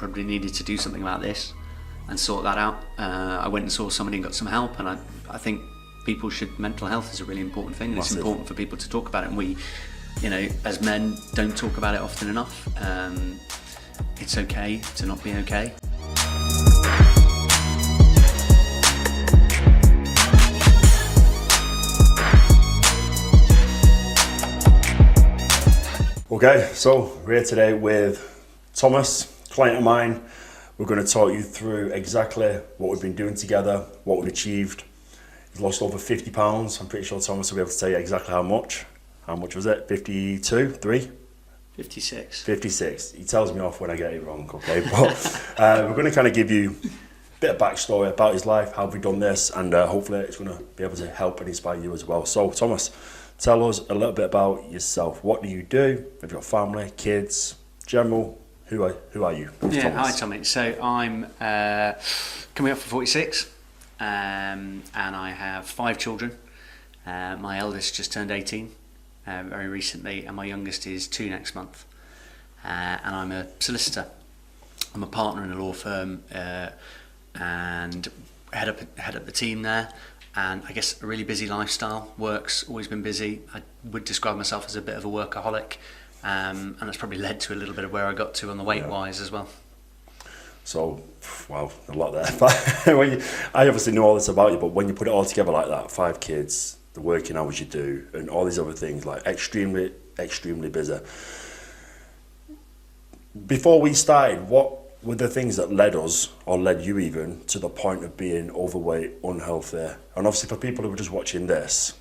probably needed to do something about this and sort that out. I went and saw somebody and got some help, and I think mental health is a really important thing, and it's important for people to talk about it, and we, as men, don't talk about it often enough. It's okay to not be okay. Okay, so we're here today with Thomas, client of mine. We're going to talk you through exactly what we've been doing together, what we've achieved. He's lost over 50 pounds. I'm pretty sure Thomas will be able to tell you exactly how much. How much was it? 52? 3? 56. 56. He tells me off when I get it wrong, okay? But we're going to kind of give you a bit of backstory about his life, how we've done this, and hopefully it's going to be able to help and inspire you as well. So, Thomas, tell us a little bit about yourself. What do you do? Have you got family, kids, general? Who are you? Who's yeah, Thomas? Hi Tommy. So I'm coming up for 46, and I have 5 children. My eldest just turned 18 very recently, and my youngest is 2 next month. And I'm a solicitor. I'm a partner in a law firm and head up the team there. And I guess a really busy lifestyle. Work's always been busy. I would describe myself as a bit of a workaholic, and that's probably led to a little bit of where I got to on the weight-wise as well. So, wow, a lot there. I obviously know all this about you, but when you put it all together like that, 5 kids, the working hours you do, and all these other things, like extremely, extremely busy. Before we started, what were the things that led us, or led you even, to the point of being overweight, unhealthy? And obviously for people who are just watching this,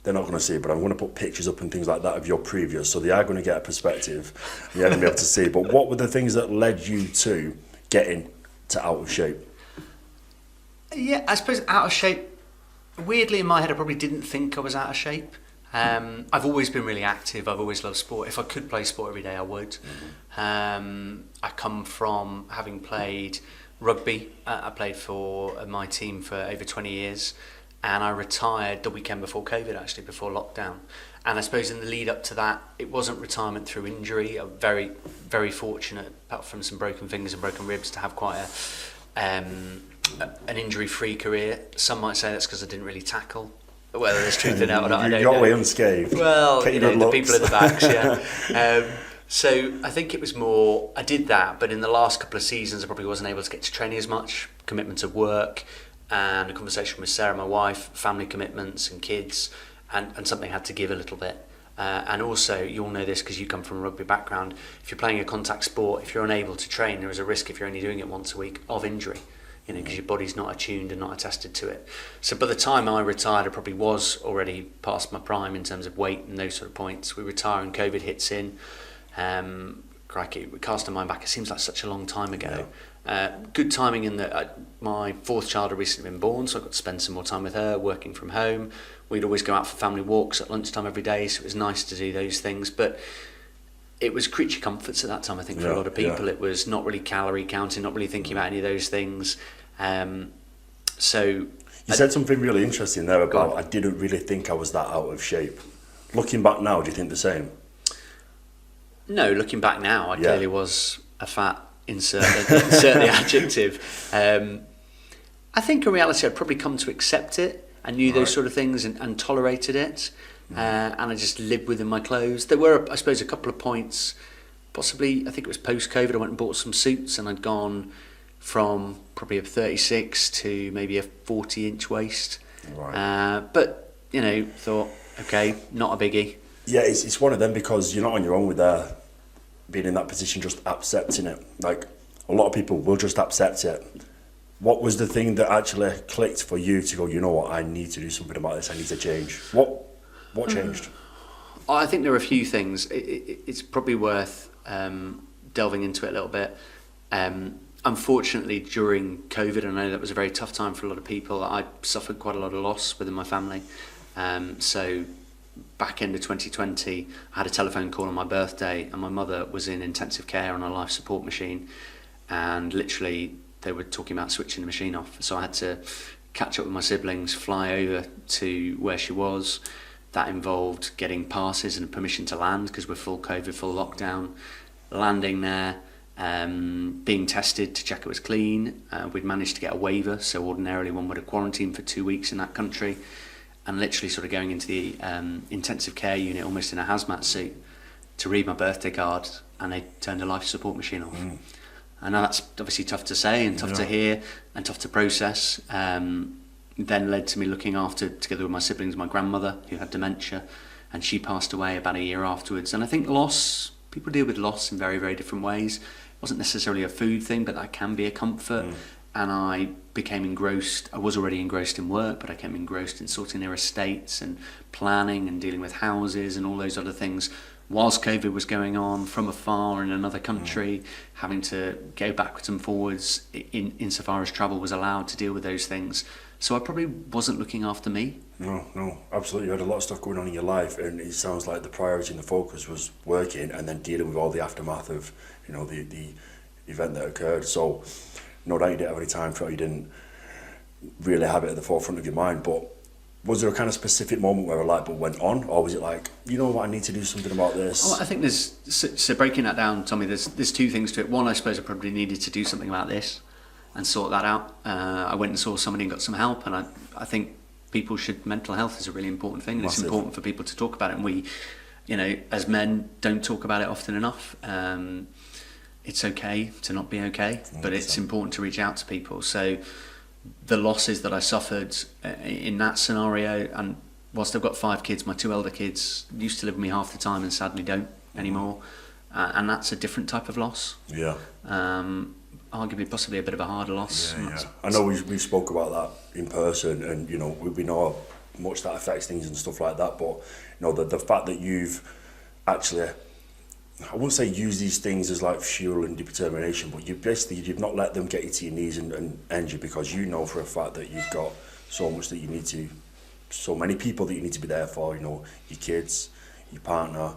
they're not going to see it, but I'm going to put pictures up and things like that of your previous, so they are going to get a perspective. You're going to be able to see. But what were the things that led you to getting to out of shape? Yeah, I suppose out of shape. Weirdly, in my head, I probably didn't think I was out of shape. I've always been really active. I've always loved sport. If I could play sport every day, I would. I come from having played rugby. I played for my team for over 20 years. And I retired the weekend before COVID, actually, before lockdown. And I suppose in the lead up to that, it wasn't retirement through injury. I'm very, very fortunate, apart from some broken fingers and broken ribs, to have quite an injury-free career. Some might say that's because I didn't really tackle. Whether there's truth in it or not, I don't know. You're way unscathed. Well, the people in the backs, yeah. So I think it was more, I did that, but in the last couple of seasons, I probably wasn't able to get to training as much. Commitment of work, and a conversation with Sarah, my wife, family commitments and kids, and something had to give a little bit. And also, you'll know this because you come from a rugby background, if you're playing a contact sport, if you're unable to train, there is a risk, if you're only doing it once a week, of injury, because your body's not attuned and not attested to it. So by the time I retired, I probably was already past my prime in terms of weight and those sort of points. We retire and COVID hits in. Crikey, casting my mind back, it seems like such a long time ago. Good timing in that my 4th child had recently been born, so I got to spend some more time with her, working from home. We'd always go out for family walks at lunchtime every day, so it was nice to do those things. But it was creature comforts at that time, I think, for a lot of people. Yeah. It was not really calorie counting, not really thinking about any of those things. So you said something really interesting there about I didn't really think I was that out of shape. Looking back now, do you think the same? No, looking back now, I clearly was a fat. Insert the adjective. I think in reality I'd probably come to accept it. I knew those sort of things and tolerated it, and I just lived within my clothes. There were, I suppose, a couple of points, possibly, I think it was post-COVID, I went and bought some suits, and I'd gone from probably a 36 to maybe a 40-inch waist. But, thought, okay, not a biggie. Yeah, it's one of them, because you're not on your own with being in that position, just accepting it. Like, a lot of people will just accept it. What was the thing that actually clicked for you to go, you know what, I need to do something about this, I need to change? What changed? I think there are a few things. It's probably worth delving into it a little bit. Unfortunately, during COVID, I know that was a very tough time for a lot of people. I suffered quite a lot of loss within my family. So back end of 2020, I had a telephone call on my birthday, and my mother was in intensive care on a life support machine, and literally they were talking about switching the machine off. So I had to catch up with my siblings, fly over to where she was. That involved getting passes and permission to land because we're full COVID, full lockdown, landing there, being tested to check it was clean. We'd managed to get a waiver, so ordinarily one would have quarantined for 2 weeks in that country, and literally sort of going into the intensive care unit almost in a hazmat suit to read my birthday card, and they turned a life support machine off. I know that's obviously tough to say and tough to hear and tough to process. Then led to me looking after, together with my siblings, my grandmother who had dementia, and she passed away about a year afterwards. And I think loss, people deal with loss in very, very different ways. It wasn't necessarily a food thing, but that can be a comfort. And I became engrossed. I was already engrossed in work, but I became engrossed in sorting their estates and planning and dealing with houses and all those other things. Whilst COVID was going on, from afar in another country, having to go backwards and forwards insofar as travel was allowed to deal with those things. So I probably wasn't looking after me. No, absolutely. You had a lot of stuff going on in your life, and it sounds like the priority and the focus was working and then dealing with all the aftermath of, you know, the event that occurred. So no doubt you didn't have any time for it, you didn't really have it at the forefront of your mind, but was there a kind of specific moment where a light bulb went on, or was it like, you know what, I need to do something about this? Well, I think there's, so breaking that down, Tommy, there's two things to it. One, I suppose I probably needed to do something about this and sort that out. I went and saw somebody and got some help, and I think mental health is a really important thing, and Massive. It's important for people to talk about it, and we, you know, as men, don't talk about it often enough. It's okay to not be okay, but it's important to reach out to people. So the losses that I suffered in that scenario, and whilst I've got 5 kids, my 2 elder kids used to live with me half the time and sadly don't anymore, and that's a different type of loss. Yeah. Arguably possibly a bit of a harder loss. Yeah. I know we spoke about that in person, and you know we know how much that affects things and stuff like that, but you know the fact that you've actually, I wouldn't say use these things as like fuel and determination, but you've not let them get you to your knees and end you, because you know for a fact that you've got so much that you need to, so many people that you need to be there for, you know, your kids, your partner,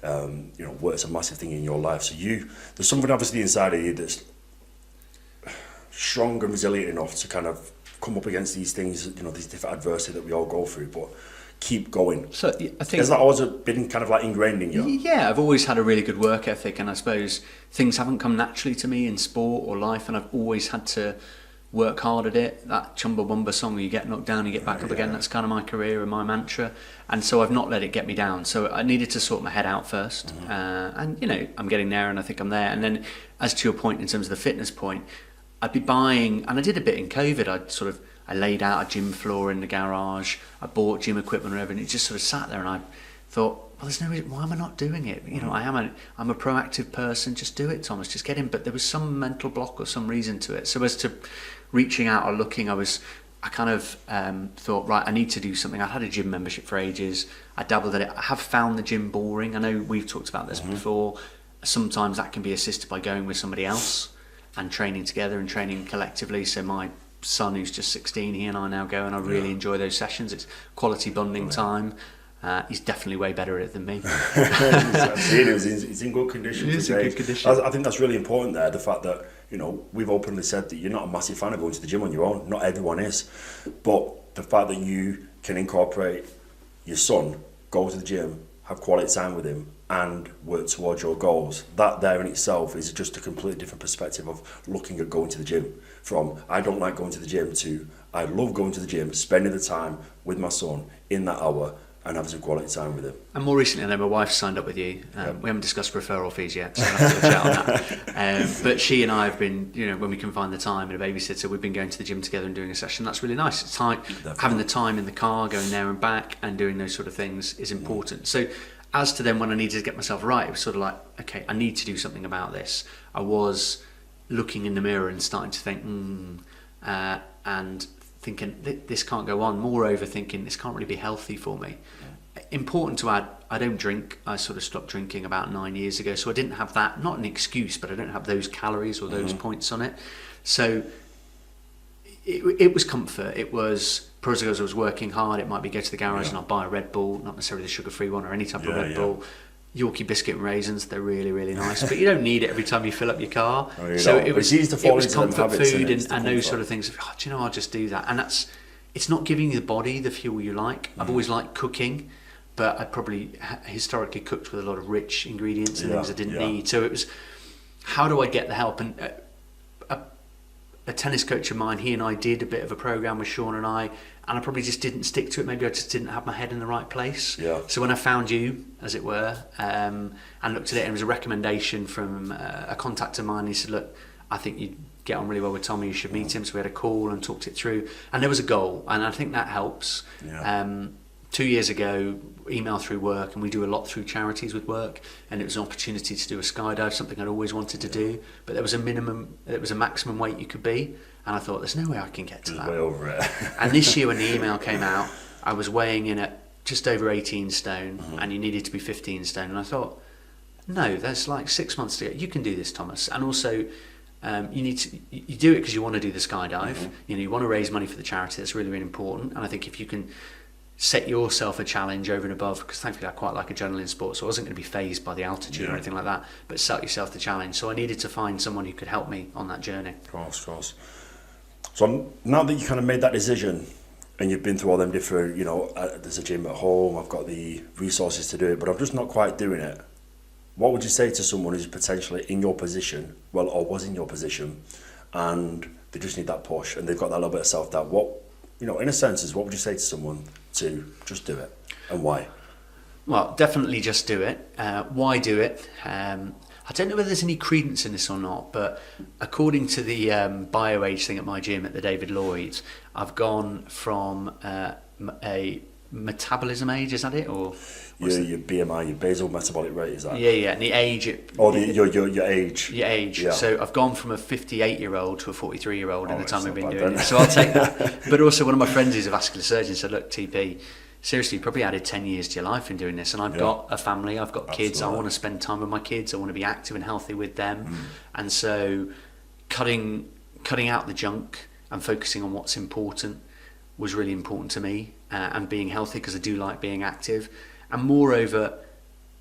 you know, work's a massive thing in your life. So there's something obviously inside of you that's strong and resilient enough to kind of come up against these things, you know, these different adversity that we all go through, but keep going. So I think, has that always been kind of like ingrained in you? Yeah, I've always had a really good work ethic, and I suppose things haven't come naturally to me in sport or life, and I've always had to work hard at it. That Chumbawamba song, you get knocked down, you get back up again, that's kind of my career and my mantra, and so I've not let it get me down. So I needed to sort my head out first, and you know, I'm getting there, and I think I'm there. And then as to your point in terms of the fitness point, I'd be buying, and I did a bit in COVID, I laid out a gym floor in the garage, I bought gym equipment and everything, it just sort of sat there, and I thought, well, there's no reason, why am I not doing it? You know, I'm a proactive person, just do it, Thomas, just get in. But there was some mental block or some reason to it. So as to reaching out or looking, I kind of thought, right, I need to do something. I'd had a gym membership for ages, I dabbled at it, I have found the gym boring. I know we've talked about this before, sometimes that can be assisted by going with somebody else and training together and training collectively. So my son, who's just 16, he and I now go, and I really enjoy those sessions. It's quality bonding time. He's definitely way better at it than me. I've seen him. He's in good condition. He's in good condition. I think that's really important there, the fact that, you know, we've openly said that you're not a massive fan of going to the gym on your own. Not everyone is. But the fact that you can incorporate your son, go to the gym, have quality time with him, and work towards your goals, that there in itself is just a completely different perspective of looking at going to the gym. From I don't like going to the gym to I love going to the gym, spending the time with my son in that hour and having some quality time with him. And more recently, I know my wife signed up with you. We haven't discussed referral fees yet, so I'll have to chat on that. But she and I have been, you know, when we can find the time and a babysitter, we've been going to the gym together and doing a session. That's really nice. It's like having the time in the car, going there and back, and doing those sort of things is important. So as to then when I needed to get myself right, it was sort of like, okay, I need to do something about this. I was looking in the mirror and starting to think, and thinking, this can't go on. Moreover, thinking, this can't really be healthy for me. Important to add, I don't drink. I sort of stopped drinking about 9 years ago, so I didn't have that, not an excuse, but I don't have those calories or those points on it. So it was comfort. It was, because I was working hard, it might be go to the garage and I'll buy a Red Bull, not necessarily the sugar-free one or any type of Red Bull. Yorkie biscuit and raisins, they're really, really nice, but you don't need it every time you fill up your car. So it was comfort food and those sort of things. Oh, do you know, I'll just do that. And it's not giving the body the fuel you like. I've always liked cooking, but I probably historically cooked with a lot of rich ingredients and things I didn't need. So it was how do I get the help? And a tennis coach of mine, he and I did a bit of a program with Sean and I probably just didn't stick to it. Maybe I just didn't have my head in the right place. Yeah. So when I found you, as it were, and looked at it, and it was a recommendation from a contact of mine. He said, look, I think you'd get on really well with Tommy, you should meet him. So we had a call and talked it through, and there was a goal, and I think that helps. Yeah. 2 years ago, email through work, and we do a lot through charities with work, and it was an opportunity to do a skydive, something I'd always wanted to do, but there was a maximum weight you could be, and I thought, there's no way I can get to that. Way over it. And this year when the email came out, I was weighing in at just over 18 stone, and you needed to be 15 stone, and I thought, no, there's like 6 months to go. You can do this, Thomas. And also, you do it because you want to do the skydive. You want to raise money for the charity. That's really, really important. And I think if you can set yourself a challenge over and above, because thankfully I quite like adrenaline sports, so I wasn't going to be fazed by the altitude or anything like that, but set yourself the challenge. So I needed to find someone who could help me on that journey. Of course. So now that you kind of made that decision, and you've been through all them different, there's a gym at home, I've got the resources to do it, but I'm just not quite doing it. What would you say to someone who's potentially in your position, or was in your position, and they just need that push, and they've got that little bit of self-doubt? What, in a sense, is what would you say to someone to just do it, and why? Well, definitely just do it. Why do it? I don't know whether there's any credence in this or not, but according to the BioAge thing at my gym at the David Lloyd, I've gone from a metabolism age, is that it? Or your BMI, your basal metabolic rate, is that? Yeah, and the age. Your age. Your age. Yeah. So I've gone from a 58-year-old to a 43-year-old in the time we've been doing then. it. So I'll take that. But also one of my friends who's a vascular surgeon said, look, TP, seriously, you probably added 10 years to your life in doing this. And I've got a family, I've got kids, Absolutely. I want to spend time with my kids, I want to be active and healthy with them. And so cutting out the junk and focusing on what's important was really important to me, and being healthy, because I do like being active. And moreover,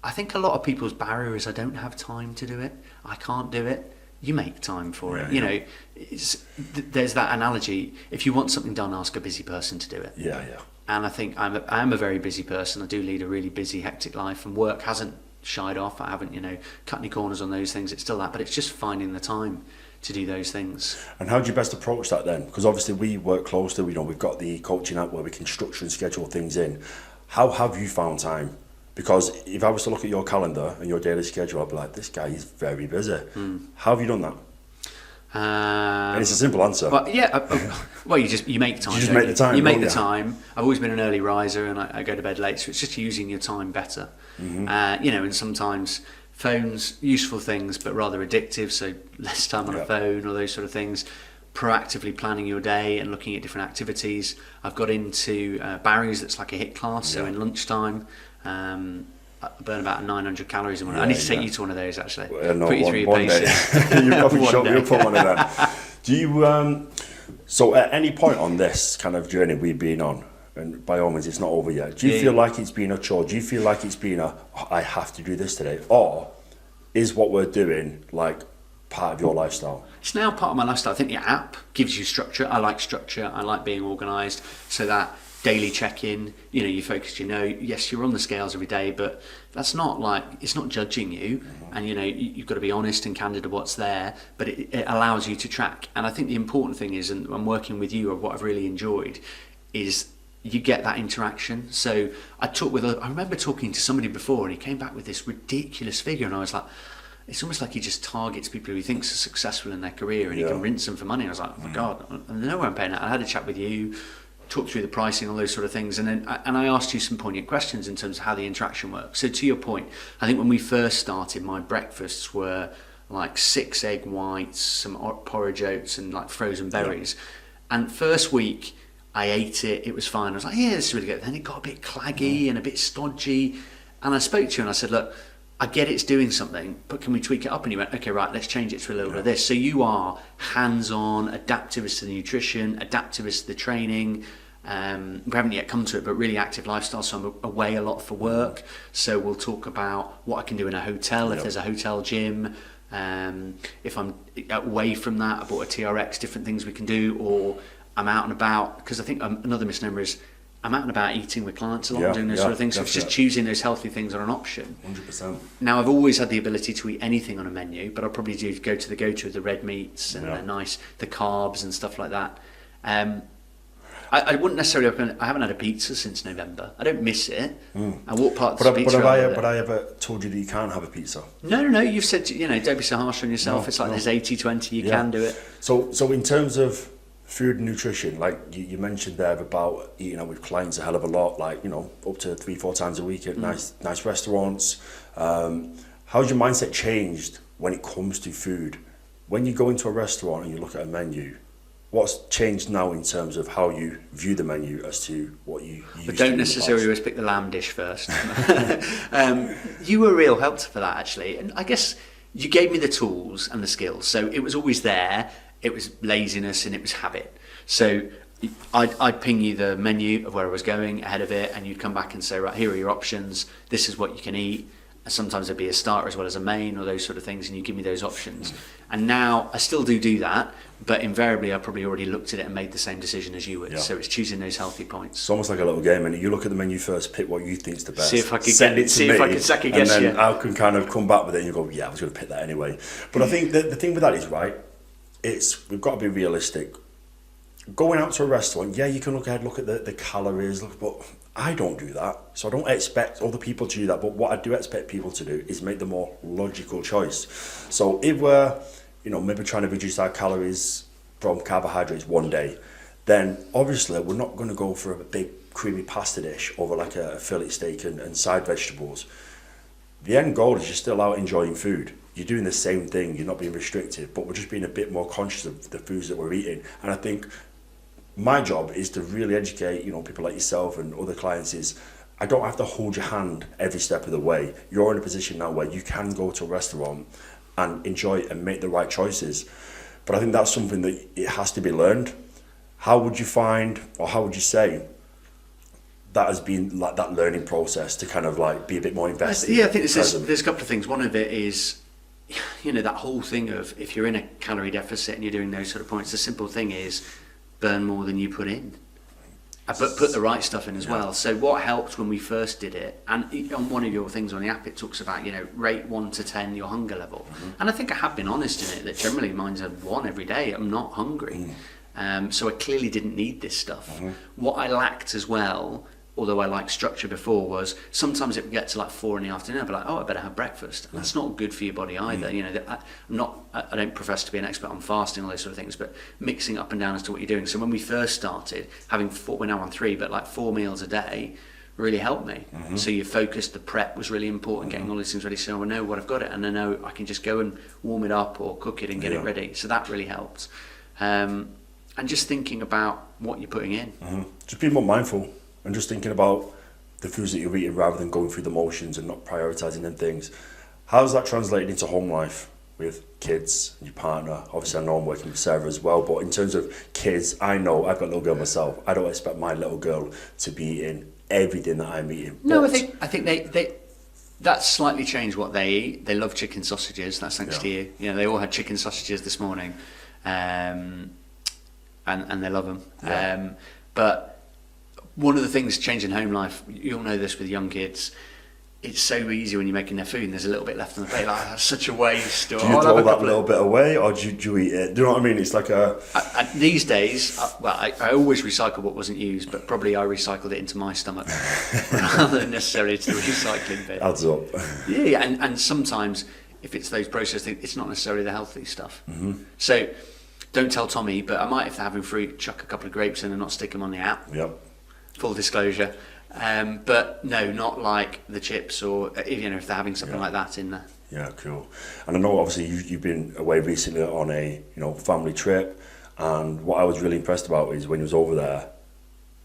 I think a lot of people's barrier is I don't have time to do it, I can't do it. You make time for it. There's that analogy, if you want something done, ask a busy person to do it. Yeah. And I think I am a very busy person. I do lead a really busy, hectic life, and work hasn't shied off. I haven't, cut any corners on those things. It's still that, but it's just finding the time to do those things. And how do you best approach that then? Because obviously we work closely, we've got the coaching app where we can structure and schedule things in. How have you found time? Because if I was to look at your calendar and your daily schedule, I'd be like, this guy is very busy. How have you done that? And it's a simple answer. Well, you make time. You just make the time. You make the time. I've always been an early riser, and I go to bed late, so it's just using your time better. And sometimes phones, useful things, but rather addictive, so less time on a phone or those sort of things. Proactively planning your day and looking at different activities. I've got into Barry's, that's like a HIIT class, so in lunchtime, I burn about 900 calories in one. I need to take you to one of those, actually. Put you through your paces. You probably should put one of them. Do you, so at any point on this kind of journey we've been on, and by all means it's not over yet, do you feel like it's been a chore? Do you feel like it's been I have to do this today? Or is what we're doing like part of your lifestyle? It's now part of my lifestyle. I think the app gives you structure. I like structure. I like being organised. So that daily check-in, you focus, yes, you're on the scales every day, but that's not like, it's not judging you. And, you've got to be honest and candid of what's there, but it allows you to track. And I think the important thing is, and I'm working with you, or what I've really enjoyed, is you get that interaction. So I remember talking to somebody before, and he came back with this ridiculous figure, and I was like, it's almost like he just targets people who he thinks are successful in their career, and he can rinse them for money. And I was like, oh my God, I know where I'm paying that. I had a chat with you, talked through the pricing, all those sort of things, and then I asked you some poignant questions in terms of how the interaction works. So to your point, I think when we first started, my breakfasts were like 6 egg whites, some porridge oats, and like frozen berries. And first week, I ate it, it was fine. I was like, yeah, this is really good. Then it got a bit claggy and a bit stodgy. And I spoke to you and I said, look, I get it's doing something, but can we tweak it up? And you went, okay, right, let's change it to a little bit of this. So you are hands-on, adaptive as to the nutrition, adaptive as to the training. We haven't yet come to it, but really active lifestyle. So I'm away a lot for work. So we'll talk about what I can do in a hotel, if there's a hotel gym. If I'm away from that, I bought a TRX, different things we can do, or I'm out and about. Because I think another misnomer is I'm out and about eating with clients a lot and doing those sort of things. So it's just choosing those healthy things on an option. 100%. Now, I've always had the ability to eat anything on a menu, but I'll probably do go to the red meats and the carbs and stuff like that. I wouldn't necessarily I haven't had a pizza since November. I don't miss it. I walk past the pizza. But I ever told you that you can't have a pizza? No. You've said, don't be so harsh on yourself. It's like there's 80-20. You can do it. So in terms of food and nutrition, like you mentioned there about eating out with clients a hell of a lot, like, up to 3-4 times a week at nice restaurants. How's your mindset changed when it comes to food? When you go into a restaurant and you look at a menu, what's changed now in terms of how you view the menu as to what you used But don't necessarily always pick the lamb dish first. You were a real help for that, actually. And I guess you gave me the tools and the skills. So it was always there. It was laziness and it was habit. So I'd ping you the menu of where I was going ahead of it, and you'd come back and say, right, here are your options. This is what you can eat. And sometimes there'd be a starter as well as a main or those sort of things, and you give me those options. And now I still do that, but invariably I probably already looked at it and made the same decision as you would. Yeah. So it's choosing those healthy points. It's almost like a little game, and you look at the menu first, pick what you think's the best. See if I could second guess you. And then I can kind of come back with it and you go, yeah, I was going to pick that anyway. But I think the thing with that is, right, we've got to be realistic. Going out to a restaurant, you can look at the calories, but I don't do that. So I don't expect other people to do that. But what I do expect people to do is make the more logical choice. So if we're, maybe trying to reduce our calories from carbohydrates one day, then obviously we're not going to go for a big creamy pasta dish over like a fillet steak and side vegetables. The end goal is you're still out enjoying food. You're doing the same thing. You're not being restricted, but we're just being a bit more conscious of the foods that we're eating. And I think my job is to really educate, people like yourself and other clients is I don't have to hold your hand every step of the way. You're in a position now where you can go to a restaurant and enjoy and make the right choices. But I think that's something that it has to be learned. How would you find, or how would you say that has been like that learning process to kind of like be a bit more invested? Yeah, I think there's a couple of things. One of it is, that whole thing of if you're in a calorie deficit and you're doing those sort of points, the simple thing is burn more than you put in. But put the right stuff in as well. So what helped when we first did it, and on one of your things on the app, it talks about, rate 1 to 10 your hunger level. Mm-hmm. And I think I have been honest in it, that generally mine's a 1 every day. I'm not hungry. So I clearly didn't need this stuff. Mm-hmm. What I lacked as well, although I liked structure before, was sometimes it would get to like 4 in the afternoon, I'd be like, I better have breakfast. And that's not good for your body either. I don't profess to be an expert on fasting, all those sort of things, but mixing up and down as to what you're doing. So when we first started, having 4, we're now on 3, but like 4 meals a day really helped me. Mm-hmm. So you focused, the prep was really important, getting all these things ready so I know what I've got it, and I know I can just go and warm it up or cook it and get it ready. So that really helped. And just thinking about what you're putting in. Mm-hmm. Just being more mindful. And just thinking about the foods that you're eating rather than going through the motions and not prioritising them things. How's that translated into home life with kids and your partner? Obviously I know I'm working with Sarah as well, but in terms of kids, I know I've got a little girl myself. I don't expect my little girl to be eating everything that I'm eating. No, I think they that's slightly changed what they eat. They love chicken sausages, that's thanks to you. They all had chicken sausages this morning. And they love them. Yeah. But one of the things changing home life, you'll know this with young kids, it's so easy when you're making their food and there's a little bit left on the plate, like that's such a waste. Or, do you throw that little bit away, or do you eat it? Do you know what I mean? It's like these days, I always recycle what wasn't used, but probably I recycled it into my stomach rather than necessarily to the recycling bit. Adds up. Yeah, and sometimes if it's those processed things, it's not necessarily the healthy stuff. Mm-hmm. So don't tell Tommy, but I might, if they're having fruit, chuck a couple of grapes in and not stick them on the app. Yep. Full disclosure, but no, not like the chips or if they're having something like that in there. Yeah, cool. And I know obviously you've been away recently on a family trip, and what I was really impressed about is when you was over there,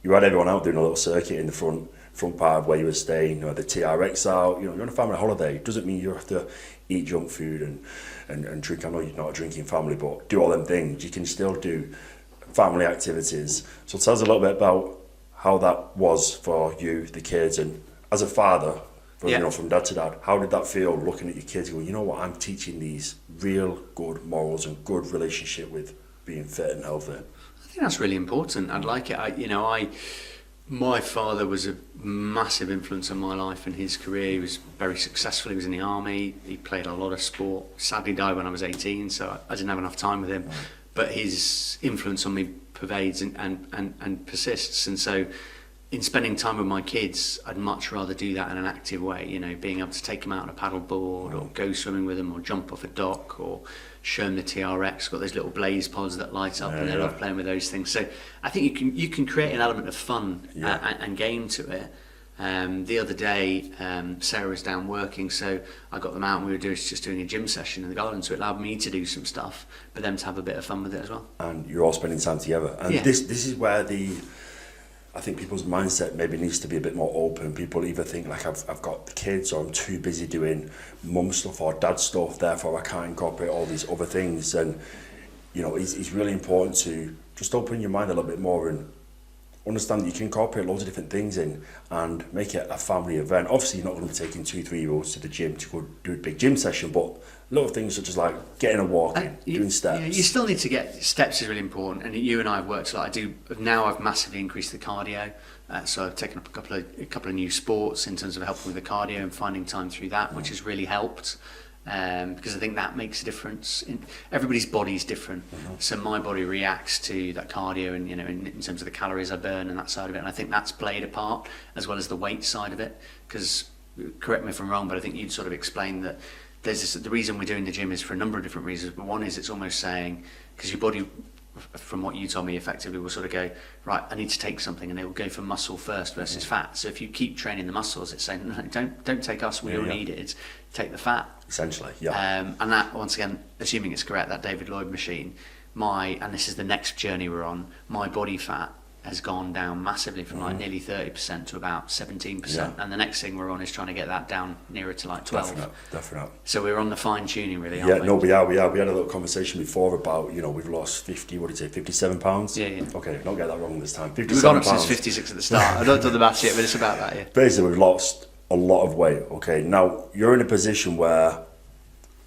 you had everyone out doing a little circuit in the front part of where you were staying. The TRX out. You're on a family holiday. It doesn't mean you have to eat junk food and drink. I know you're not a drinking family, but do all them things. You can still do family activities. So tell us a little bit about how that was for you, the kids, and as a father, from dad to dad, how did that feel looking at your kids going, you know what, I'm teaching these real good morals and good relationship with being fit and healthy? I think that's really important. I'd like it. My father was a massive influence on my life and his career. He was very successful. He was in the army. He played a lot of sport. Sadly died when I was 18, so I didn't have enough time with him. But his influence on me pervades and persists. And so in spending time with my kids, I'd much rather do that in an active way, you know, being able to take them out on a paddle board or go swimming with them or jump off a dock or show them the TRX, got those little blaze pods that light up and they love playing with those things. So I think you can create an element of fun and game to it. The other day, Sarah was down working, so I got them out and we were just doing a gym session in the garden, so it allowed me to do some stuff, but them to have a bit of fun with it as well. And you're all spending time together. And this is where I think people's mindset maybe needs to be a bit more open. People either think like I've got the kids or I'm too busy doing mum stuff or dad stuff, therefore I can't incorporate all these other things. And, you know, it's really important to just open your mind a little bit more and understand that you can incorporate loads of different things in and make it a family event. Obviously, you're not going to be taking 2-3-year-olds to the gym to go do a big gym session, but little things such as like getting a walk in, doing steps. Yeah, you still need to get steps is really important, and you and I have worked a lot. I've massively increased the cardio, so I've taken up a couple of new sports in terms of helping with the cardio and finding time through that, which has really helped. Because I think that makes a difference. Everybody's body is different, so my body reacts to that cardio, and you know, in terms of the calories I burn and that side of it. And I think that's played a part as well as the weight side of it. Because correct me if I'm wrong, but I think you'd sort of explained that the reason we're doing the gym is for a number of different reasons. But one is it's almost saying, because your body, from what you told me, effectively will sort of go, right, I need to take something, and they will go for muscle first versus fat. So if you keep training the muscles, it's saying, no, don't take us, we don't need it, take the fat. Essentially, and that, once again, assuming it's correct, that David Lloyd machine, and this is the next journey we're on, my body fat has gone down massively from like nearly 30% to about 17%, and the next thing we're on is trying to get that down nearer to like 12. Definitely. So we're on the fine tuning, really, aren't we? No, we are. We had a little conversation before about, you know, we've lost 57 pounds. Yeah. Okay, don't get that wrong this time. 57 We've gone up pounds. since 56 at the start. I don't do the maths yet, but it's about that, yeah. Basically, we've lost a lot of weight. Okay, now you're in a position where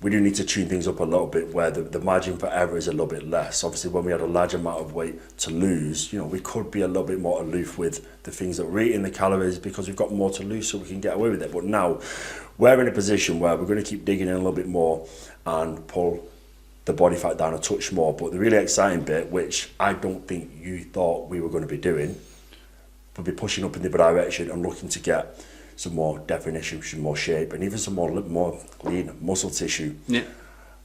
we do need to tune things up a little bit, where the margin for error is a little bit less. Obviously, when we had a large amount of weight to lose, you know, we could be a little bit more aloof with the things that we're eating, the calories, because we've got more to lose, so we can get away with it. But now we're in a position where we're going to keep digging in a little bit more and pull the body fat down a touch more. But the really exciting bit, which I don't think you thought we were going to be doing, would be pushing up in the other direction and looking to get some more definition, some more shape, and even some more lean muscle tissue. Yeah.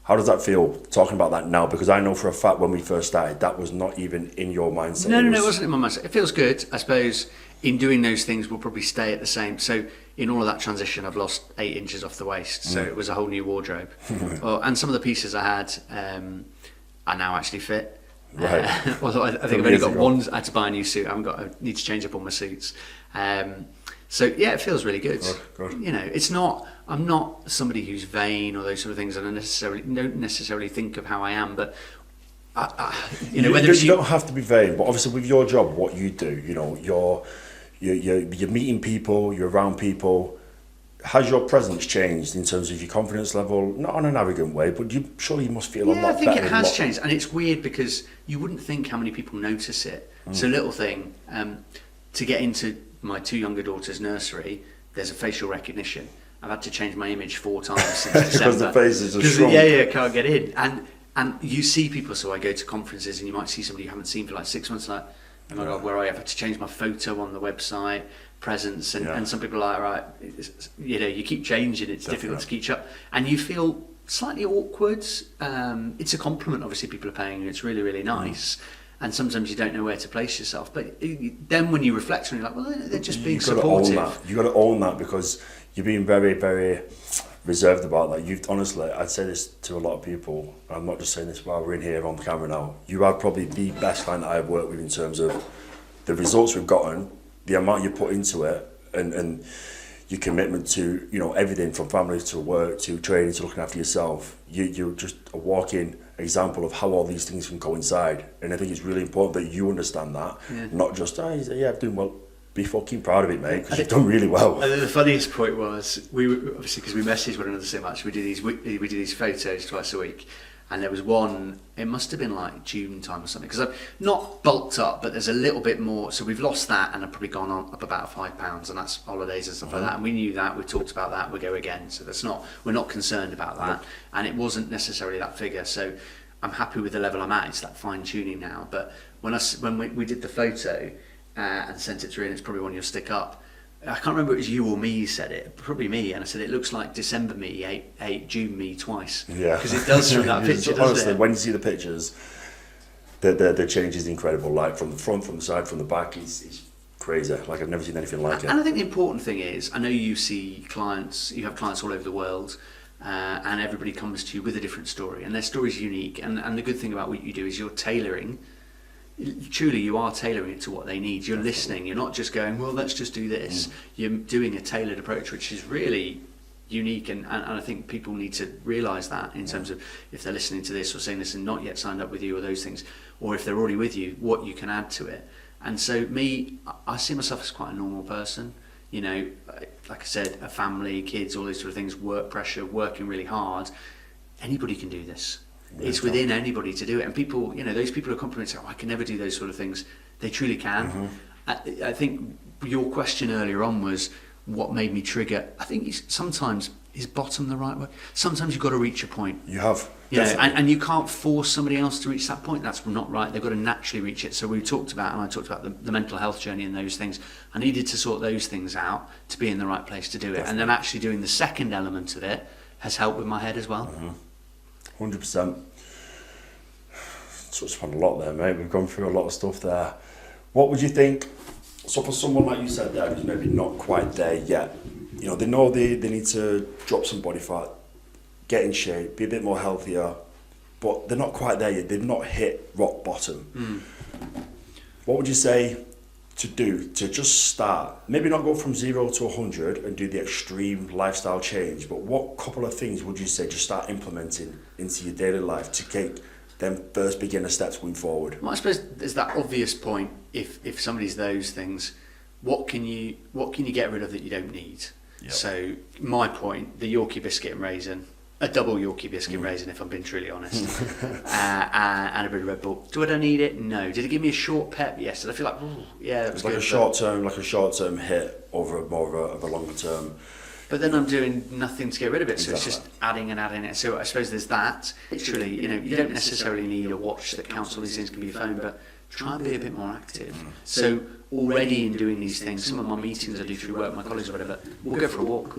How does that feel, talking about that now? Because I know for a fact when we first started, that was not even in your mindset. No, it wasn't in my mindset. It feels good. I suppose in doing those things, we'll probably stay at the same. So in all of that transition, I've lost 8 inches off the waist. So it was a whole new wardrobe. And some of the pieces I had are now actually fit. Right. Although I think I've only got one. I had to buy a new suit. I need to change up all my suits. So yeah, it feels really good. Good. You know, it's not. I'm not somebody who's vain or those sort of things. I don't necessarily think of how I am, but you know, whether you don't have to be vain. But obviously, with your job, what you do, you know, you're meeting people, you're around people. Has your presence changed in terms of your confidence level? Not in an arrogant way, but surely you must feel a lot better. Yeah, I think it has changed, and it's weird because you wouldn't think how many people notice it. It's a little thing. To get into my 2 younger daughters' nursery, there's a facial recognition. I've had to change my image 4 times since December. Because the faces are shrunk. Yeah, can't get in. And you see people, so I go to conferences and you might see somebody you haven't seen for like 6 months, like, oh my God, where I have to change my photo on the website, presence, and some people are like, right, you know, you keep changing, it's difficult to keep up. And you feel slightly awkward. It's a compliment, obviously, people are paying you, it's really, really nice. And sometimes you don't know where to place yourself. But then when you reflect on it, you're like, well, they're just being supportive. You've got to own that because you're being very, very reserved about that. Honestly, I'd say this to a lot of people. I'm not just saying this while we're in here on the camera now. You are probably the best client that I've worked with in terms of the results we've gotten, the amount you put into it, and your commitment to, you know, everything from family to work to training to looking after yourself. You're just a walking example of how all these things can coincide, and I think it's really important that you understand that, not just I'm doing well. Be fucking proud of it, mate, because you've done really well. And then the funniest point was, we were, obviously because we message one another so much, we do these photos twice a week, And there was one, it must have been like June time or something, because I've not bulked up, but there's a little bit more. So we've lost that, and I've probably gone on up about £5, and that's holidays and stuff like that. And we knew that, we talked about that, we go again. So we're not concerned about that. And it wasn't necessarily that figure. So I'm happy with the level I'm at. It's that fine tuning now. But when we did the photo and sent it through, and it's probably one you'll stick up, I can't remember if it was you or me said it, probably me, and I said it looks like December me ate June me twice. Yeah, because it does from that picture. Honestly, doesn't it? when you see the pictures, the change is incredible. Like from the front, from the side, from the back, it's crazy. Like I've never seen anything like it. And I think the important thing is, I know you see clients, you have clients all over the world, and everybody comes to you with a different story, and their story is unique. And the good thing about what you do is you're tailoring. Truly, you are tailoring it to what they need. You're listening. You're not just going, well, let's just do this. You're doing a tailored approach, which is really unique. And I think people need to realise that in terms of if they're listening to this or seeing this and not yet signed up with you or those things, or if they're already with you, what you can add to it. And so I see myself as quite a normal person. You know, like I said, a family, kids, all these sort of things, work pressure, working really hard. Anybody can do this. It's within anybody to do it, and people, you know, those people who compliment say, "Oh, I can never do those sort of things." They truly can. I think your question earlier on was what made me trigger. I think sometimes is bottom the right way. Sometimes you've got to reach a point. You have, and you can't force somebody else to reach that point. That's not right. They've got to naturally reach it. So we talked about, and I talked about the mental health journey and those things. I needed to sort those things out to be in the right place to do it, Definitely. and then actually doing the second element of it has helped with my head as well. 100%. Touched upon a lot there, mate. We've gone through a lot of stuff there. What would you think? So for someone like you said there, who's maybe not quite there yet, you know, they know they need to drop some body fat, get in shape, be a bit more healthier, but they're not quite there yet. They've not hit rock bottom. What would you say to do to just start? Maybe not go from 0 to 100 and do the extreme lifestyle change, but what couple of things would you say just start implementing into your daily life to take them first beginner steps going forward? Well, I suppose there's that obvious point. If somebody's those things, what can you get rid of that you don't need? Yep. So my point, the Yorkie biscuit and raisin, a double Yorkie biscuit and raisin, if I'm being truly honest, and a bit of Red Bull. Do I need it? No. Did it give me a short pep? Yes. Did I feel like, ooh, yeah, that was like good, a short term hit over more of a longer term. But then I'm doing nothing to get rid of it, so Exactly. it's just adding and adding it. So I suppose there's that. Literally, you know, you don't necessarily need a watch that counts all these things, can be your phone, but try and be a bit more active. So already in doing these things, some of my meetings I do through work, my colleagues or whatever, we'll go for a walk.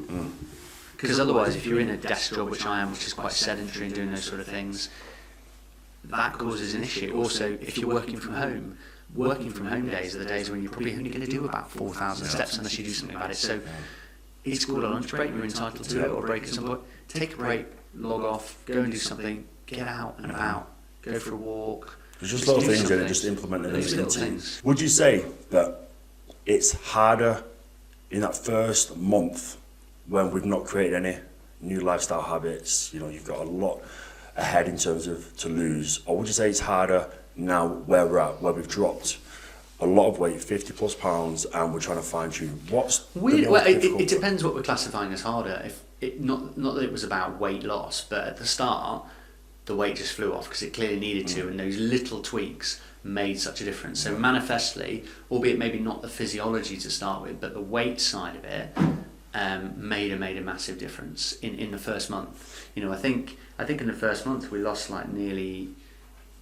Because otherwise, if you're in a desk job, which I am, which is quite sedentary and doing those sort of things, that causes an issue. Also, if you're working from home days are the days when you're probably only going to do about 4,000 steps unless you do something about it. So it's called a lunch break, you're entitled to it, or a break at some point. Take a break, log off, go and do something, get out and about, go for a walk. There's just little do things in something. it, just implementing Those those little into. things. Would you say that it's harder in that first month when we've not created any new lifestyle habits? You know, you've got a lot ahead in terms of to lose, or would you say it's harder now where we're at, where we've dropped a lot of weight, 50 plus pounds, and we're trying to fine tune? What's It depends what we're classifying as harder. If it not that it was about weight loss, but at the start the weight just flew off because it clearly needed to, and those little tweaks made such a difference. So manifestly, albeit maybe not the physiology to start with, but the weight side of it made a massive difference in the first month. You know, I think in the first month we lost like nearly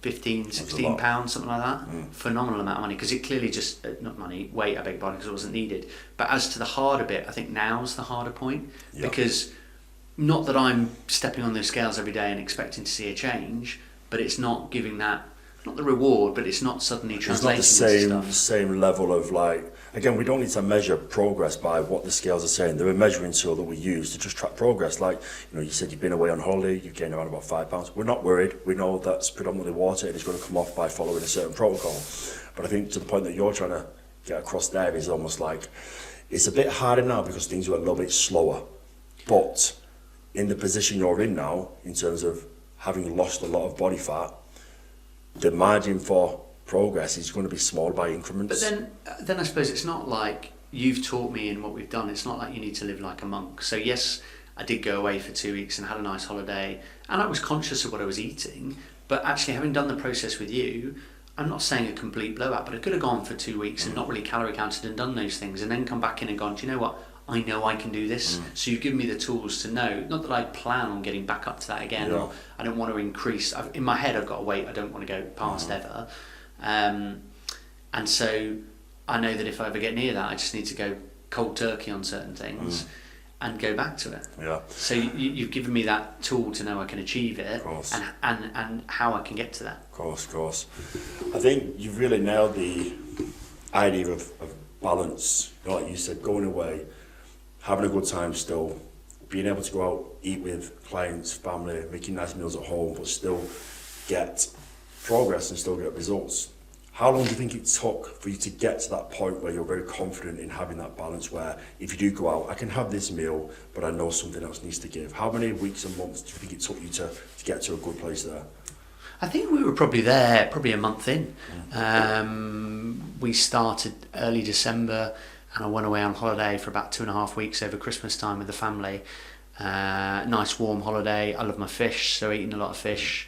15, 16 pounds, something like that. Phenomenal amount of money, because it clearly just, not money, weight, I beg your pardon, because it wasn't needed. But as to the harder bit, I think now's the harder point, because not that I'm stepping on those scales every day and expecting to see a change, but it's not giving that, not the reward, but it's not suddenly translating it's not into the stuff. same level of, like, again, we don't need to measure progress by what the scales are saying. They're a measuring tool that we use to just track progress. Like, you know, you said you've been away on holiday, you've gained around about 5 pounds. We're not worried. We know that's predominantly water and it's going to come off by following a certain protocol. But I think to the point that you're trying to get across there is almost like it's a bit harder now because things are a little bit slower. But in the position you're in now, in terms of having lost a lot of body fat, the margin for progress is going to be small by increments. But then I suppose it's not like you've taught me in what we've done, it's not like you need to live like a monk. So yes, I did go away for 2 weeks and had a nice holiday, and I was conscious of what I was eating. But actually, having done the process with you, I'm not saying a complete blowout, but I could have gone for 2 weeks and not really calorie counted and done those things, and then come back in and gone, do you know what? I know I can do this. So you've given me the tools to know. Not that I plan on getting back up to that again, or I don't want to increase. In my head, I've got a weight I don't want to go past ever. And so I know that if I ever get near that, I just need to go cold turkey on certain things and go back to it. Yeah. So you've given me that tool to know I can achieve it, and how I can get to that. Of course. I think you've really nailed the idea of balance. You know, like you said, going away, having a good time still, being able to go out, eat with clients, family, making nice meals at home, but still get progress and still get results. How long do you think it took for you to get to that point where you're very confident in having that balance where if you do go out, I can have this meal, but I know something else needs to give? How many weeks and months do you think it took you to get to a good place there? I think we were probably a month in. We started early December, and I went away on holiday for about 2.5 weeks over Christmas time with the family. Nice warm holiday. I love my fish, so eating a lot of fish.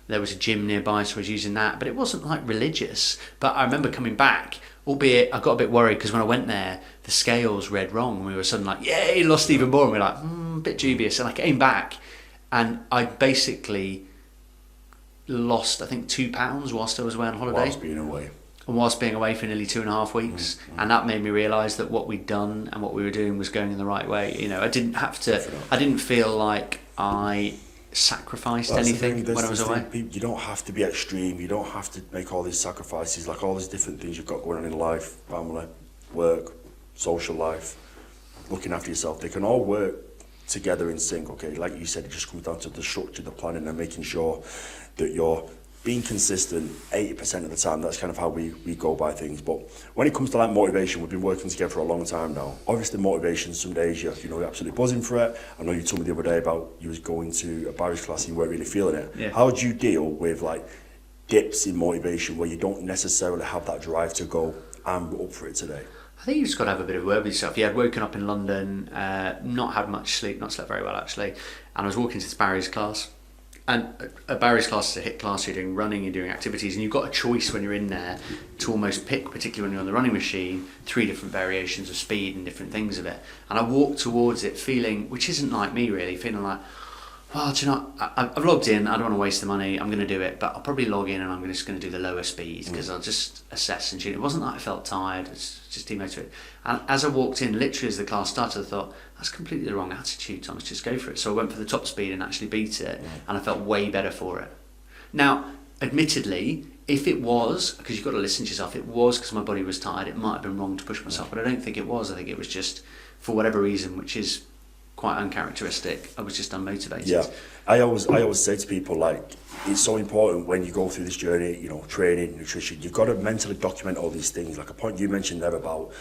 There was a gym nearby, so I was using that, but it wasn't like religious. But I remember coming back, albeit I got a bit worried because when I went there, the scales read wrong, and we were suddenly like, yay, lost even more, and we were like, a bit dubious. And I came back, and I basically lost, I think, 2 pounds whilst I was away on holiday. Whilst being away for nearly 2.5 weeks. And that made me realise that what we'd done and what we were doing was going in the right way. You know, I didn't feel like I sacrificed anything when I was away. You don't have to be extreme, you don't have to make all these sacrifices, like all these different things you've got going on in life, family, work, social life, looking after yourself. They can all work together in sync, okay? Like you said, it just comes down to the structure, the planning, and making sure that you're being consistent 80% of the time. That's kind of how we go by things. But when it comes to like motivation, we've been working together for a long time now. Obviously motivation, some days you're absolutely buzzing for it. I know you told me the other day about you was going to a Barry's class and you weren't really feeling it. Yeah. How do you deal with like dips in motivation where you don't necessarily have that drive to go, I'm up for it today? I think you've just got to have a bit of a word with yourself. Yeah, I'd woken up in London, not had much sleep, not slept very well actually, and I was walking to this Barry's class. And a Barry's class is a HIIT class. You're doing running, you're doing activities, and you've got a choice when you're in there to almost pick, particularly when you're on the running machine, 3 different variations of speed and different things of it. And I walked towards it feeling, which isn't like me really, feeling like, well, do you know, I've logged in, I don't want to waste the money, I'm going to do it, but I'll probably log in and I'm just going to do the lower speed because I'll just assess and tune. It wasn't that I felt tired, it's just demotivated. And as I walked in, literally as the class started, I thought, that's completely the wrong attitude, Thomas, just go for it. So I went for the top speed and actually beat it, and I felt way better for it. Now, admittedly, if it was, because you've got to listen to yourself, it was because my body was tired, it might have been wrong to push myself, but I don't think it was. I think it was just, for whatever reason, which is quite uncharacteristic, I was just unmotivated. Yeah, I always say to people, like, it's so important when you go through this journey, you know, training, nutrition, you've got to mentally document all these things. Like a point you mentioned there about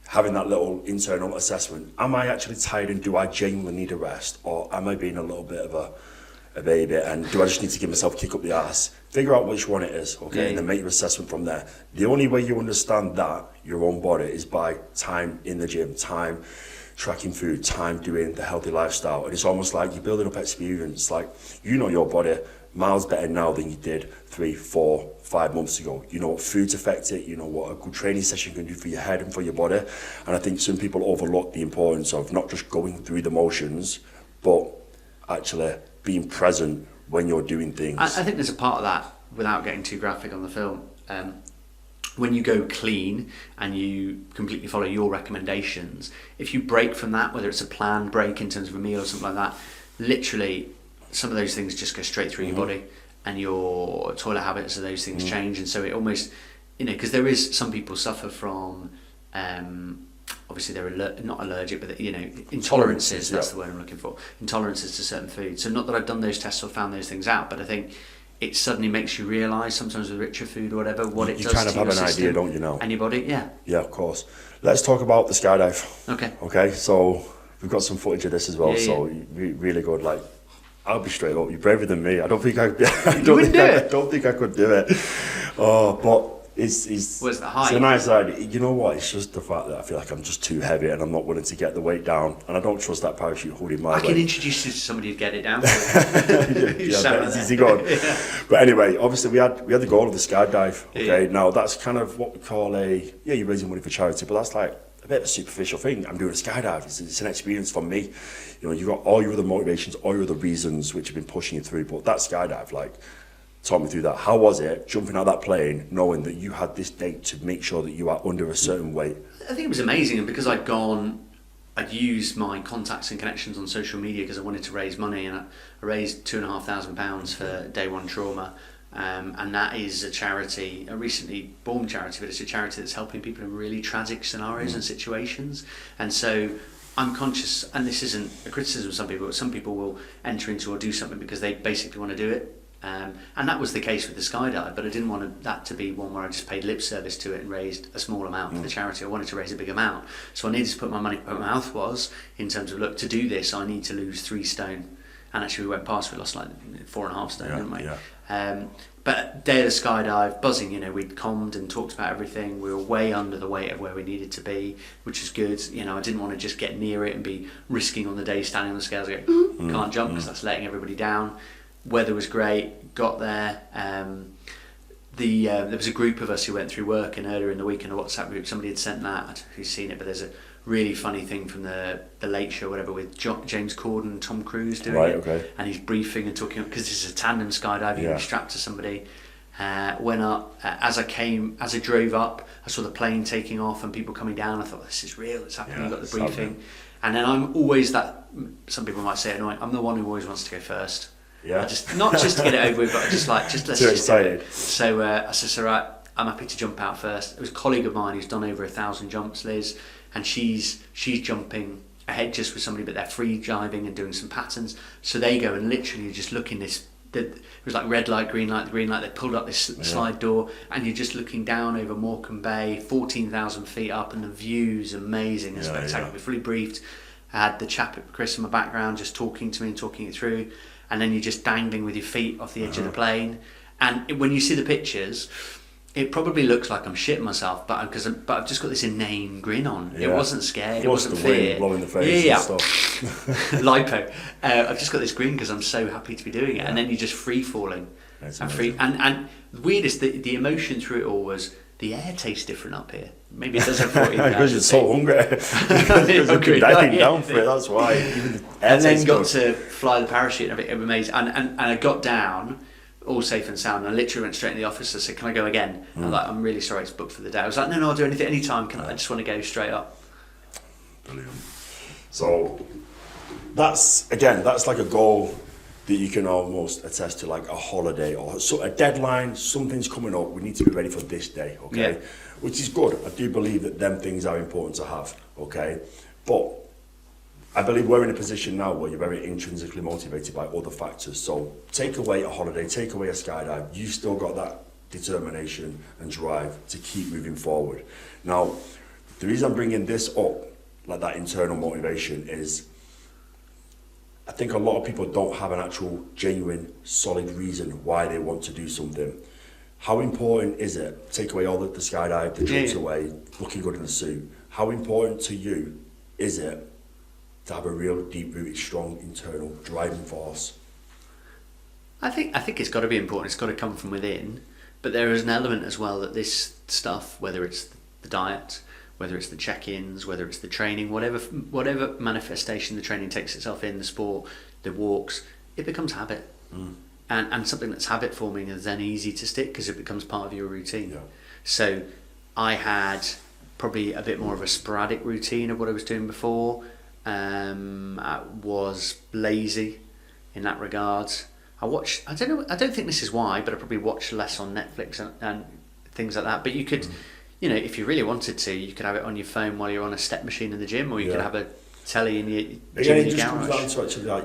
having that little internal assessment. Am I actually tired and do I genuinely need a rest? Or am I being a little bit of a baby and do I just need to give myself a kick up the arse? Figure out which one it is, okay, and then make your assessment from there. The only way you understand that, your own body, is by time in the gym, time tracking food, time doing the healthy lifestyle. And it's almost like you're building up experience. Like, you know your body miles better now than you did 3, 4, 5 months ago. You know what foods affect it, you know what a good training session can do for your head and for your body. And I think some people overlook the importance of not just going through the motions, but actually being present when you're doing things. I think there's a part of that, without getting too graphic on the film, when you go clean and you completely follow your recommendations, if you break from that, whether it's a planned break in terms of a meal or something like that, literally some of those things just go straight through your body, and your toilet habits of those things change. And so it almost, because there is, some people suffer from, obviously they're not allergic, but intolerances, that's the word I'm looking for, intolerances to certain foods. So not that I've done those tests or found those things out, but I think it suddenly makes you realise, sometimes with richer food or whatever, what it does to your system. You kind of have an idea, don't you know? And your body, yeah. Yeah, of course. Let's talk about the skydive. Okay. Okay, so we've got some footage of this as well, so really good. Like, I'll be straight up, you're braver than me. I don't think I could do it. I don't think I could do it. Oh, but Where's the height? It's a nice side. You know what? It's just the fact that I feel like I'm just too heavy and I'm not willing to get the weight down, and I don't trust that parachute holding my weight. I can introduce you to somebody who'd get it down for you. Yeah, it's easy going. Yeah. But anyway, obviously we had the goal of the skydive. Okay, yeah. Now that's kind of what we call you're raising money for charity, but that's like a bit of a superficial thing. I'm doing a skydive. It's an experience for me. You know, you've got all your other motivations, all your other reasons which have been pushing you through, but that skydive, like, talk me through that. How was it jumping out of that plane, knowing that you had this date to make sure that you are under a certain weight? I think it was amazing, and because I'd used my contacts and connections on social media because I wanted to raise money, and I raised £2,500 for Day One Trauma, and that is a charity, a recently born charity, but it's a charity that's helping people in really tragic scenarios and situations. And so I'm conscious, and this isn't a criticism of some people, but some people will enter into or do something because they basically want to do it. And that was the case with the skydive, but I didn't want that to be one where I just paid lip service to it and raised a small amount for the charity. I wanted to raise a big amount. So I needed to put my money where my mouth was in terms of, look, to do this, I need to lose 3 stone. And actually we went past, we lost like 4.5 stone, didn't we? Yeah. But day of the skydive, buzzing, you know, we'd calmed and talked about everything. We were way under the weight of where we needed to be, which is good. You know, I didn't want to just get near it and be risking on the day standing on the scales and go, can't jump, because that's letting everybody down. Weather was great, got there. There was a group of us who went through work, and earlier in the week in a WhatsApp group, somebody had sent that, I don't know who's seen it, but there's a really funny thing from the Late Show, whatever, with James Corden and Tom Cruise doing it. Okay. And he's briefing and talking, because this is a tandem skydiving, you're strapped to somebody. Went up, as I drove up, I saw the plane taking off and people coming down. I thought, this is real, it's happening, you got the briefing. Happening. And then I'm always that, some people might say annoying, I'm the one who always wants to go first. Yeah. Not just to get it over with, but let's let's Too just excited. do it. So I said, all right, I'm happy to jump out first. It was a colleague of mine who's done over 1,000 jumps, Liz, and she's jumping ahead just with somebody, but they're free diving and doing some patterns. So they go and literally just looking it was like red light, green light, the green light. They pulled up this slide door, and you're just looking down over Morecambe Bay, 14,000 feet up, and the view's amazing and spectacular. We're fully briefed. I had the chap at Chris in my background just talking to me and talking it through. And then you're just dangling with your feet off the edge of the plane. And when you see the pictures, it probably looks like I'm shitting myself, but I've just got this inane grin on. Yeah. It wasn't scared, it wasn't fear. Blowing the face and stuff. Lipo. I've just got this grin because I'm so happy to be doing it. And then you're just free falling. And the weirdest, the emotion through it all was, the air tastes different up here. Maybe it doesn't for you. Because you're so hungry. Because you've been diving down for it, that's why. And then got to fly the parachute, and it was amazing. And I got down, all safe and sound, and I literally went straight in the office and said, can I go again? I was like, I'm really sorry, it's booked for the day. I was like, no, I'll do anything, anytime. I just want to go straight up. Brilliant. So, that's like a goal that you can almost attest to, like a holiday or a deadline, something's coming up, we need to be ready for this day, okay? Yeah. Which is good. I do believe that them things are important to have, okay? But I believe we're in a position now where you're very intrinsically motivated by other factors. So take away a holiday, take away a skydive, you've still got that determination and drive to keep moving forward. Now, the reason I'm bringing this up, like that internal motivation, is I think a lot of people don't have an actual genuine solid reason why they want to do something. How important is it, take away all the skydive, the jumps away, looking good in the suit, how important to you is it to have a real deep-rooted, strong internal driving force? I think it's got to be important, it's got to come from within, but there is an element as well that this stuff, whether it's the diet, whether it's the check-ins, whether it's the training, whatever manifestation the training takes itself in, the sport, the walks, it becomes habit. And something that's habit forming is then easy to stick because it becomes part of your routine. Yeah. So I had probably a bit more of a sporadic routine of what I was doing before. I was lazy in that regard. I don't think this is why, but I probably watched less on Netflix and things like that. But you could, you know, if you really wanted to, you could have it on your phone while you're on a step machine in the gym, or you could have a telly in your gym in your garage. Comes down to actually, like,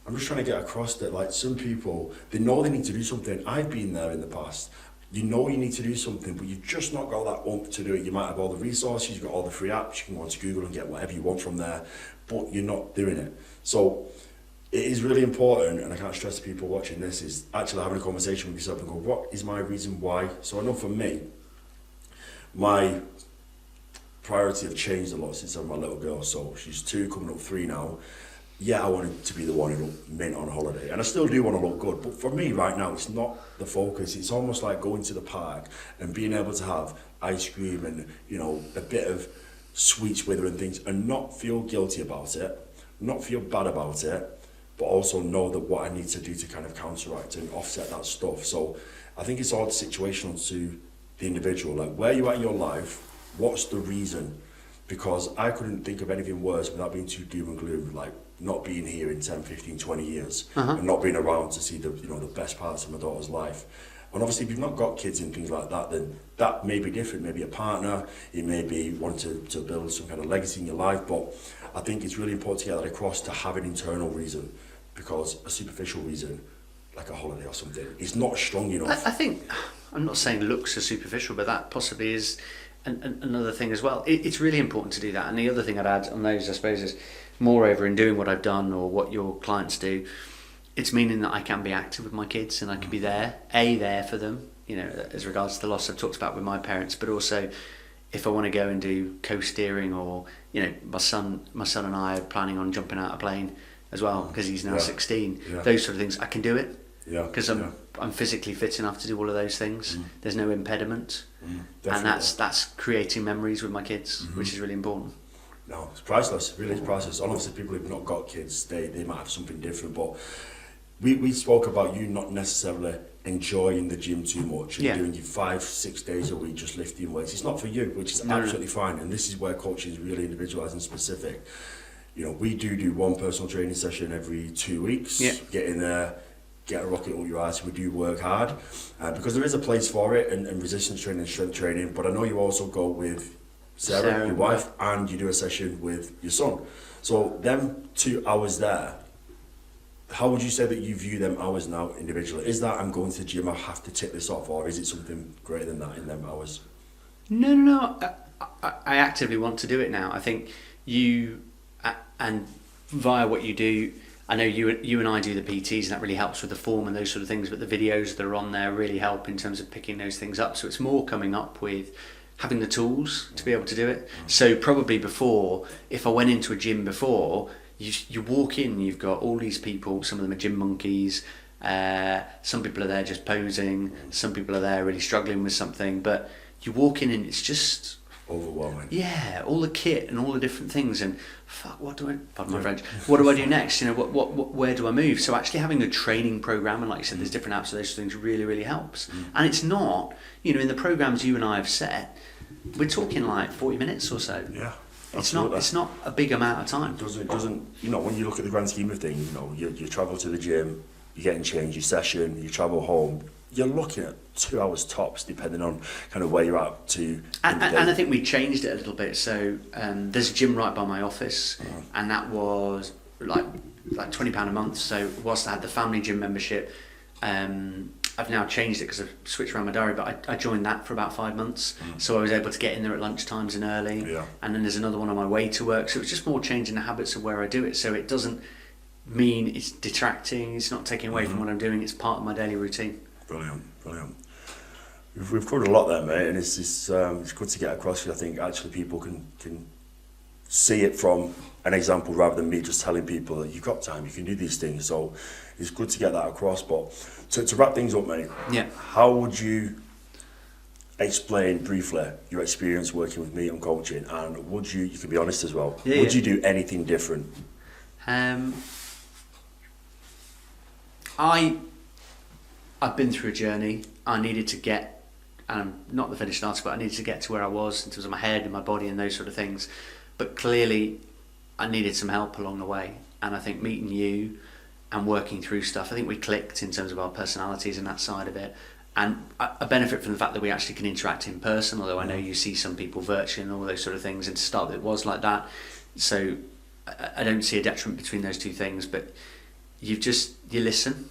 I'm just trying to get across that, like, some people, they know they need to do something. I've been there in the past. You know you need to do something, but you've just not got that oomph to do it. You might have all the resources, you've got all the free apps, you can go onto Google and get whatever you want from there, but you're not doing it. So it is really important, and I can't stress to people watching this, is actually having a conversation with yourself and go, what is my reason why? So I know for me, my priority have changed a lot since I had my little girl. So she's 2, coming up 3 now. Yeah, I wanted to be the one who looked mint on holiday, and I still do want to look good, but for me right now it's not the focus. It's almost like going to the park and being able to have ice cream and, you know, a bit of sweets with her and things, and not feel guilty about it, not feel bad about it, but also know that what I need to do to kind of counteract and offset that stuff. So I think it's all situational to the individual, like where you at in your life, what's the reason? Because I couldn't think of anything worse without being too doom and gloom, like not being here in 10, 15, 20 years, and not being around to see the, you know, the best parts of my daughter's life. And obviously if you've not got kids and things like that, then that may be different. Maybe a partner, it may be wanting to build some kind of legacy in your life, but I think it's really important to get that across, to have an internal reason, because a superficial reason, like a holiday or something, is not strong enough. I think, I'm not saying looks are superficial, but that possibly is another thing as well. It's really important to do that. And the other thing I'd add on those, I suppose, is moreover in doing what I've done or what your clients do, it's meaning that I can be active with my kids and I can be there for them, you know, as regards to the loss I've talked about with my parents, but also if I want to go and do co-steering, or, you know, my son and I are planning on jumping out a plane as well, because he's now 16. Those sort of things, I can do it because I'm physically fit enough to do all of those things. There's no impediment, and that's creating memories with my kids, which is really important. No, it's priceless. It really is priceless. And obviously people who've not got kids, they might have something different, but we spoke about you not necessarily enjoying the gym too much and doing you 5-6 days a week just lifting weights. It's not for you, which is absolutely fine. And this is where coaching is really individualised and specific. You know, we do one personal training session every 2 weeks. Get in there, get a rocket up your ass. We do work hard because there is a place for it, and resistance training and strength training. But I know you also go with Sarah, your wife, and you do a session with your son. So them 2 hours there, how would you say that you view them hours now individually? Is that I'm going to the gym, I have to tick this off, or is it something greater than that in them hours? No. I actively want to do it now. I think you, and via what you do, I know you and I do the PTs, and that really helps with the form and those sort of things, but the videos that are on there really help in terms of picking those things up. So it's more coming up with having the tools to be able to do it. So probably before, if I went into a gym before, you walk in, you've got all these people, some of them are gym monkeys, some people are there just posing, some people are there really struggling with something, but you walk in and it's just overwhelming. Yeah, all the kit and all the different things, and fuck, pardon my French, what do I do next? You know, where do I move? So actually having a training program, and like you said, there's different apps, so those things really, really helps. And it's not, you know, in the programs you and I have set, we're talking like 40 minutes or so. Yeah. It's not a big amount of time. It doesn't, you know, when you look at the grand scheme of things, you know, you travel to the gym, you're getting changed, your session, you travel home, you're looking at 2 hours tops, depending on kind of where you're at to. And I think we changed it a little bit. So there's a gym right by my office, and that was like £20 a month. So whilst I had the family gym membership, I've now changed it because I've switched around my diary, but I joined that for about 5 months. So I was able to get in there at lunchtimes and early. And then there's another one on my way to work. So it's just more changing the habits of where I do it. So it doesn't mean it's detracting, it's not taking away from what I'm doing, it's part of my daily routine. Brilliant. We've covered a lot there, mate, and it's good to get across. I think actually people can see it from an example rather than me just telling people that you've got time, you can do these things. So it's good to get that across. But to wrap things up, mate, how would you explain briefly your experience working with me on coaching, and would you can be honest as well, would you do anything different? I've been through a journey. I needed to get, and I'm not the finished article, but I needed to get to where I was in terms of my head and my body and those sort of things. But clearly, I needed some help along the way. And I think meeting you and working through stuff, I think we clicked in terms of our personalities and that side of it. And I benefit from the fact that we actually can interact in person, although I know you see some people virtually and all those sort of things. And to start with, it was like that. So I don't see a detriment between those two things, but you listen.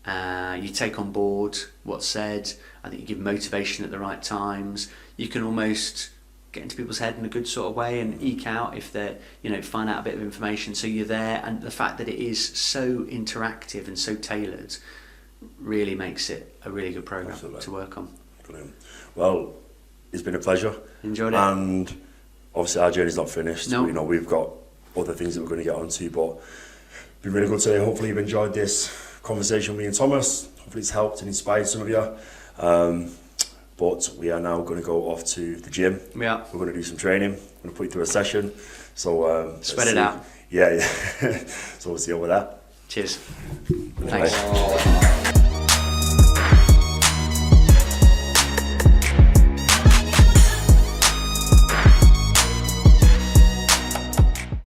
You take on board what's said. I think you give motivation at the right times. You can almost get into people's head in a good sort of way and eke out if they're, find out a bit of information. So you're there, and the fact that it is so interactive and so tailored really makes it a really good program to work on. Brilliant. Well, it's been a pleasure. Enjoyed it. And obviously our journey's not finished. No. We've got other things that we're going to get onto, but it's been really good today. Hopefully you've enjoyed this conversation with me and Thomas. Hopefully it's helped and inspired some of you. But we are now going to go off to the gym. Yeah. We're going to do some training. We're going to put you through a session. So sweat it out. Yeah. So we'll see you over there. Cheers. Thanks. Thanks.